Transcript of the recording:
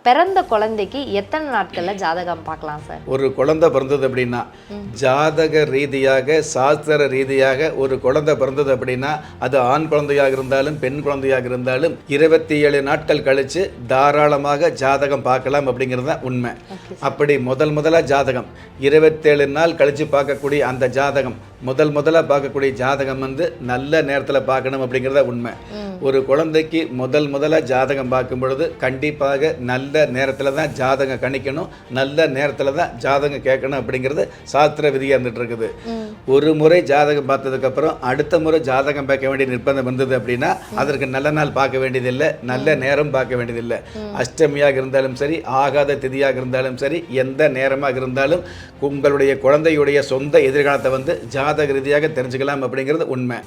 பிறந்த குழந்தைக்கு எத்தனை நாட்களில் ஜாதகம் பார்க்கலாம் சார்? ஒரு குழந்தை பிறந்தது அப்படின்னா ஜாதக ரீதியாக சாஸ்திர ரீதியாக ஒரு குழந்தை பிறந்தது அப்படின்னா அது ஆண் குழந்தையாக இருந்தாலும் பெண் குழந்தையாக இருந்தாலும் 27 நாட்கள் கழித்து தாராளமாக ஜாதகம் பார்க்கலாம் அப்படிங்கிறது தான் உண்மை. அப்படி முதலாக ஜாதகம் 27 நாள் கழித்து பார்க்கக்கூடிய அந்த ஜாதகம் முதலாக பார்க்கக்கூடிய ஜாதகம் வந்து நல்ல நேரத்தில் பார்க்கணும் அப்படிங்கிறத உண்மை. ஒரு குழந்தைக்கு முதலாக ஜாதகம் பார்க்கும் பொழுது கண்டிப்பாக நல்ல நேரத்தில் தான் ஜாதகம் கணிக்கணும், நல்ல நேரத்தில் தான் ஜாதகம் கேட்கணும் அப்படிங்கிறது சாஸ்திர விதியாக இருந்துட்டு இருக்குது. ஒரு முறை ஜாதகம் பார்த்ததுக்கப்புறம் அடுத்த முறை ஜாதகம் பார்க்க வேண்டிய நிர்பந்தம் வந்தது அப்படின்னா அதற்கு நல்ல நாள் பார்க்க வேண்டியதில்லை, நல்ல நேரம் பார்க்க வேண்டியதில்லை. அஷ்டமியாக இருந்தாலும் சரி, ஆகாத திதியாக இருந்தாலும் சரி, எந்த நேரமாக இருந்தாலும் உங்களுடைய குழந்தையுடைய சொந்த எதிர்காலத்தை வந்து ஜாதக ரீதியாக தெரிஞ்சுக்கலாம் அப்படிங்கிறது உண்மை.